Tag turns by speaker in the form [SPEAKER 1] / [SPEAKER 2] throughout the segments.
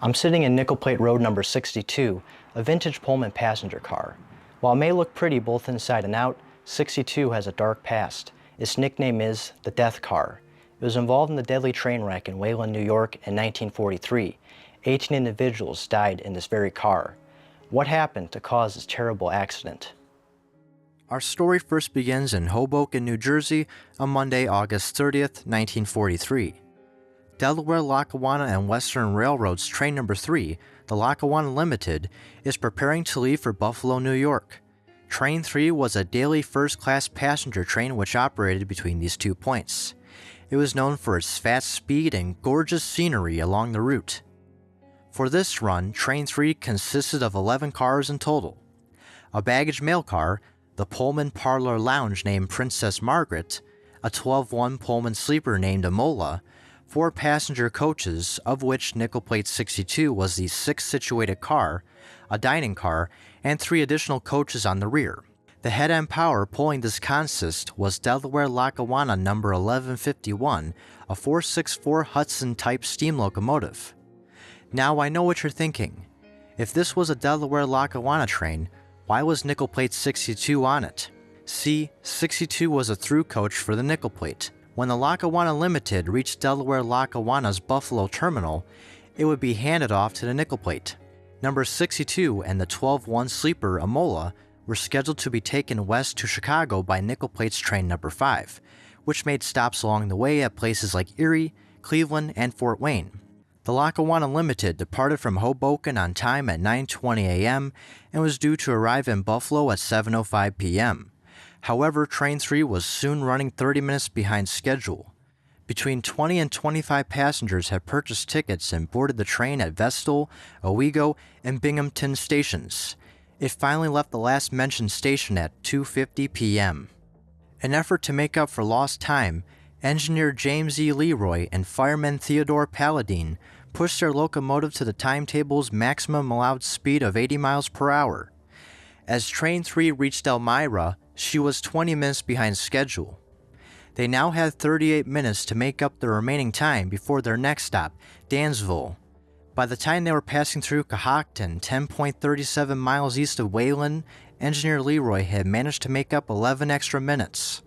[SPEAKER 1] I'm sitting in Nickel Plate Road number 62, a vintage Pullman passenger car. While it may look pretty both inside and out, 62 has a dark past. Its nickname is the Death Car. It was involved in the deadly train wreck in Wayland, New York in 1943. 18 individuals died in this very car. What happened to cause this terrible accident?
[SPEAKER 2] Our story first begins in Hoboken, New Jersey on Monday, August 30th, 1943. Delaware, Lackawanna and Western Railroad's train number 3, the Lackawanna Limited, is preparing to leave for Buffalo, New York. Train 3 was a daily first-class passenger train which operated between these 2 points. It was known for its fast speed and gorgeous scenery along the route. For this run, Train 3 consisted of 11 cars in total. A baggage mail car, the Pullman Parlor Lounge named Princess Margaret, a 12-1 Pullman sleeper named Amola, 4 passenger coaches, of which Nickel Plate 62 was the 6th situated car, a dining car, and 3 additional coaches on the rear. The head-end power pulling this consist was Delaware Lackawanna number 1151, a 464 Hudson-type steam locomotive. Now I know what you're thinking. If this was a Delaware Lackawanna train, why was Nickel Plate 62 on it? See, 62 was a through coach for the Nickel Plate. When the Lackawanna Limited reached Delaware Lackawanna's Buffalo terminal, it would be handed off to the Nickel Plate. Number 62 and the 12-1 sleeper Amola were scheduled to be taken west to Chicago by Nickel Plate's train number 5, which made stops along the way at places like Erie, Cleveland, and Fort Wayne. The Lackawanna Limited departed from Hoboken on time at 9:20 a.m. and was due to arrive in Buffalo at 7:05 p.m. However, Train 3 was soon running 30 minutes behind schedule. Between 20 and 25 passengers had purchased tickets and boarded the train at Vestal, Owego, and Binghamton stations. It finally left the last mentioned station at 2:50 p.m. In an effort to make up for lost time, engineer James E. Leroy and fireman Theodore Paladine pushed their locomotive to the timetable's maximum allowed speed of 80 miles per hour. As Train 3 reached Elmira, she was 20 minutes behind schedule. They now had 38 minutes to make up the remaining time before their next stop, Dansville. By the time they were passing through Cohocton, 10.37 miles east of Wayland, engineer Leroy had managed to make up 11 extra minutes.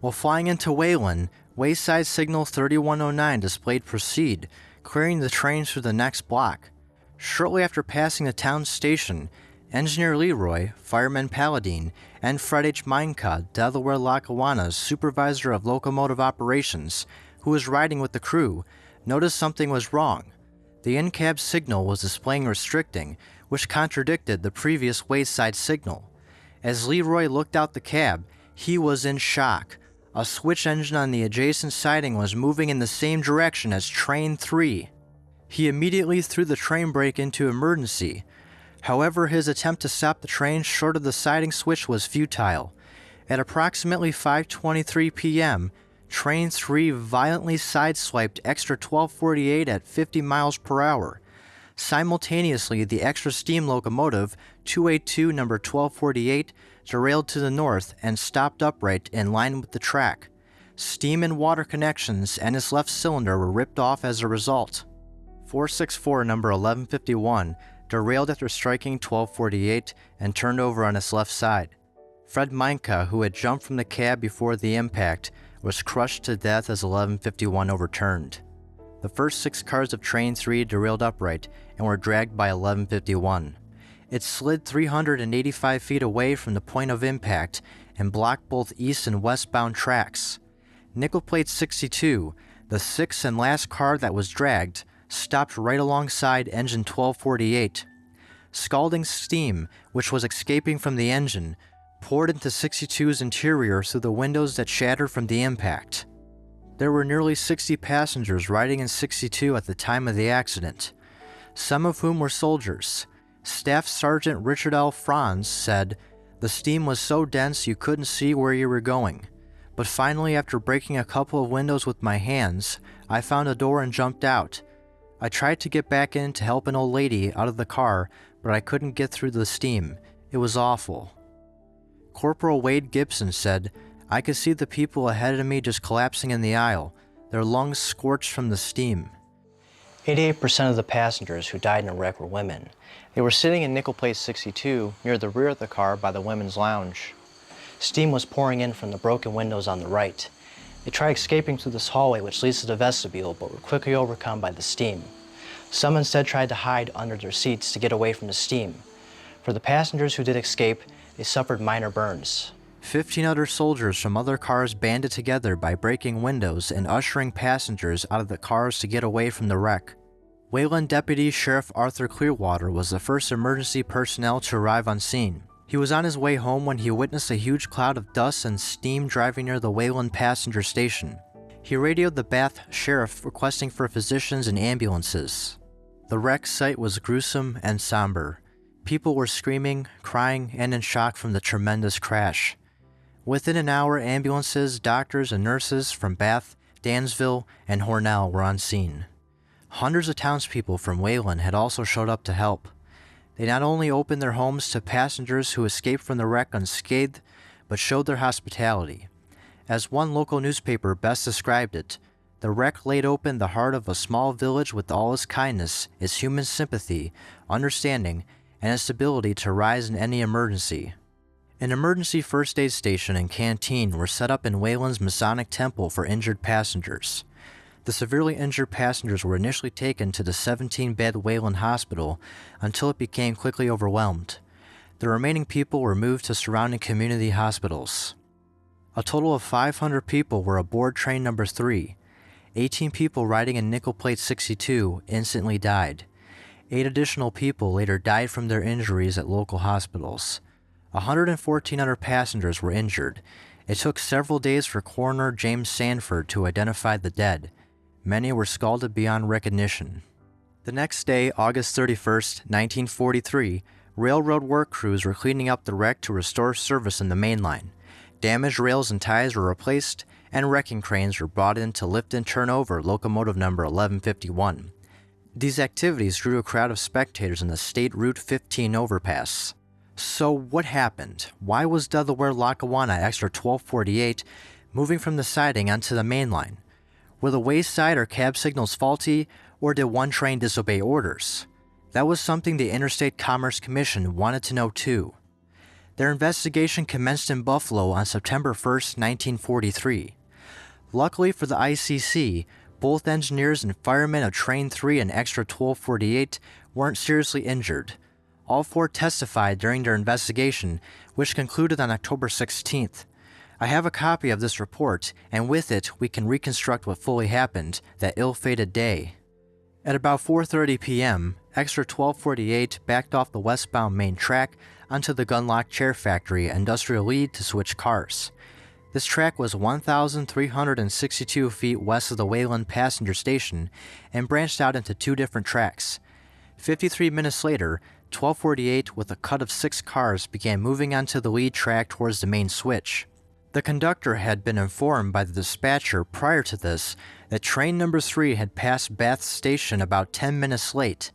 [SPEAKER 2] While flying into Wayland, Wayside Signal 3109 displayed proceed, clearing the trains through the next block. Shortly after passing the town station, engineer Leroy, fireman Paladine, and Fred H. Minka, Delaware Lackawanna's supervisor of locomotive operations, who was riding with the crew, noticed something was wrong. The in-cab signal was displaying restricting, which contradicted the previous wayside signal. As Leroy looked out the cab, he was in shock. A switch engine on the adjacent siding was moving in the same direction as Train 3. He immediately threw the train brake into emergency. However, his attempt to stop the train short of the siding switch was futile. At approximately 5:23 p.m., Train 3 violently sideswiped Extra 1248 at 50 miles per hour. Simultaneously, the extra steam locomotive, 282 number 1248, derailed to the north and stopped upright in line with the track. Steam and water connections and its left cylinder were ripped off as a result. 464 number 1151 derailed after striking 1248 and turned over on its left side. Fred Minka, who had jumped from the cab before the impact, was crushed to death as 1151 overturned. The first 6 cars of Train 3 derailed upright and were dragged by 1151. It slid 385 feet away from the point of impact and blocked both east and westbound tracks. Nickel Plate 62, the 6th and last car that was dragged, stopped right alongside engine 1248. Scalding steam, which was escaping from the engine, poured into 62's interior through the windows that shattered from the impact. There were nearly 60 passengers riding in 62 at the time of the accident, some of whom were soldiers. Staff Sergeant Richard L. Franz said, "The steam was so dense you couldn't see where you were going. But finally, after breaking a couple of windows with my hands, I found a door and jumped out. I tried to get back in to help an old lady out of the car, but I couldn't get through the steam. It was awful." Corporal Wade Gibson said, "I could see the people ahead of me just collapsing in the aisle, their lungs scorched from the steam."
[SPEAKER 1] 88% of the passengers who died in a wreck were women. They were sitting in nickel plate 62 near the rear of the car by the women's lounge. Steam was pouring in from the broken windows on the right. They tried escaping through this hallway which leads to the vestibule, but were quickly overcome by the steam. Some instead tried to hide under their seats to get away from the steam. For the passengers who did escape, they suffered minor burns.
[SPEAKER 2] 15 other soldiers from other cars banded together by breaking windows and ushering passengers out of the cars to get away from the wreck. Wayland Deputy Sheriff Arthur Clearwater was the first emergency personnel to arrive on scene. He was on his way home when he witnessed a huge cloud of dust and steam driving near the Wayland passenger station. He radioed the Bath sheriff requesting for physicians and ambulances. The wreck site was gruesome and somber. People were screaming, crying, and in shock from the tremendous crash. Within an hour, ambulances, doctors, and nurses from Bath, Dansville, and Hornell were on scene. Hundreds of townspeople from Wayland had also showed up to help. They not only opened their homes to passengers who escaped from the wreck unscathed, but showed their hospitality. As one local newspaper best described it, the wreck laid open the heart of a small village with all its kindness, its human sympathy, understanding, and its ability to rise in any emergency. An emergency first aid station and canteen were set up in Wayland's Masonic Temple for injured passengers. The severely injured passengers were initially taken to the 17-bed Wayland Hospital until it became quickly overwhelmed. The remaining people were moved to surrounding community hospitals. A total of 500 people were aboard train number 3. 18 people riding in nickel plate 62 instantly died. 8 additional people later died from their injuries at local hospitals. 114 other passengers were injured. It took several days for coroner James Sanford to identify the dead. Many were scalded beyond recognition. The next day, August 31st, 1943, railroad work crews were cleaning up the wreck to restore service in the main line. Damaged rails and ties were replaced, and wrecking cranes were brought in to lift and turn over locomotive number 1151. These activities drew a crowd of spectators in the State Route 15 overpass. So what happened? Why was Delaware-Lackawanna Extra 1248 moving from the siding onto the main line? Were the wayside or cab signals faulty, or did one train disobey orders? That was something the Interstate Commerce Commission wanted to know too. Their investigation commenced in Buffalo on September 1st, 1943. Luckily for the ICC, both engineers and firemen of Train 3 and Extra 1248 weren't seriously injured. All 4 testified during their investigation, which concluded on October 16th. I have a copy of this report, and with it we can reconstruct what fully happened that ill-fated day. At about 4:30 p.m., Extra 1248 backed off the westbound main track onto the Gunlock Chair Factory industrial lead to switch cars. This track was 1,362 feet west of the Wayland passenger station and branched out into 2 different tracks. 53 minutes later, 1248 with a cut of 6 cars began moving onto the lead track towards the main switch. The conductor had been informed by the dispatcher prior to this that train number 3 had passed Bath Station about 10 minutes late.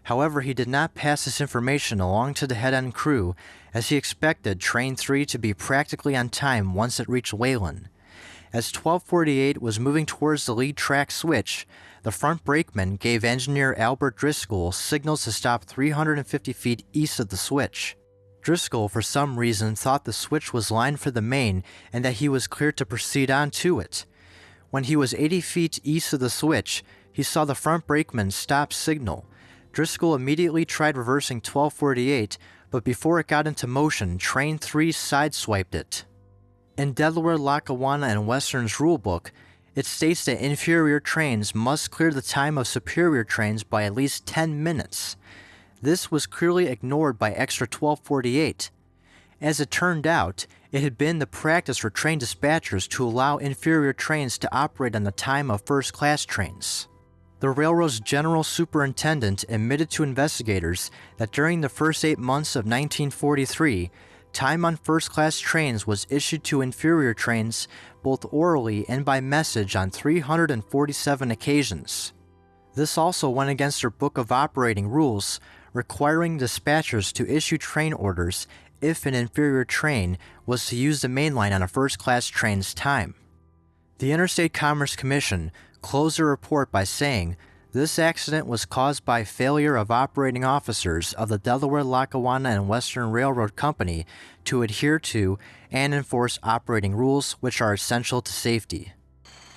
[SPEAKER 2] However, he did not pass this information along to the head-end crew as he expected train 3 to be practically on time once it reached Wayland. As 1248 was moving towards the lead track switch, the front brakeman gave engineer Albert Driscoll signals to stop 350 feet east of the switch. Driscoll, for some reason, thought the switch was lined for the main and that he was cleared to proceed on to it. When he was 80 feet east of the switch, he saw the front brakeman stop signal. Driscoll immediately tried reversing 1248, but before it got into motion, train 3 sideswiped it. In Delaware, Lackawanna, and Western's rulebook, it states that inferior trains must clear the time of superior trains by at least 10 minutes. This was clearly ignored by Extra 1248. As it turned out, it had been the practice for train dispatchers to allow inferior trains to operate on the time of first-class trains. The railroad's general superintendent admitted to investigators that during the first 8 months of 1943, time on first-class trains was issued to inferior trains both orally and by message on 347 occasions. This also went against their Book of Operating Rules, requiring dispatchers to issue train orders if an inferior train was to use the main line on a first-class train's time. The Interstate Commerce Commission closed their report by saying, This accident was caused by failure of operating officers of the Delaware, Lackawanna, and Western Railroad Company to adhere to and enforce operating rules which are essential to safety.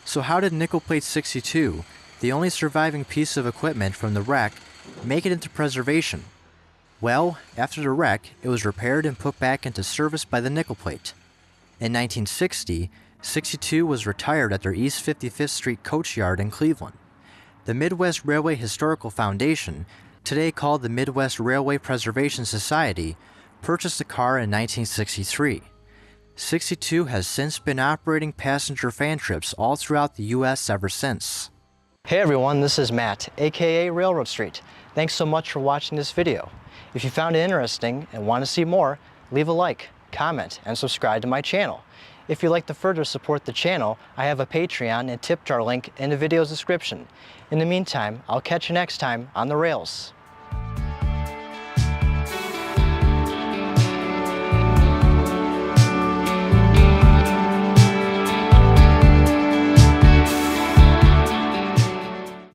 [SPEAKER 2] So how did nickel plate 62, the only surviving piece of equipment from the wreck, make it into preservation? Well, after the wreck, it was repaired and put back into service by the nickel plate. In 1960, 62 was retired at their East 55th Street coach yard in Cleveland. The Midwest Railway Historical Foundation, today called the Midwest Railway Preservation Society, purchased the car in 1963. 62 has since been operating passenger fan trips all throughout the U.S. ever since.
[SPEAKER 1] Hey everyone, this is Matt, aka Railroad Street. Thanks so much for watching this video. If you found it interesting and want to see more, leave a like, comment, and subscribe to my channel. If you'd like to further support the channel, I have a Patreon and tip jar link in the video's description. In the meantime, I'll catch you next time on the rails.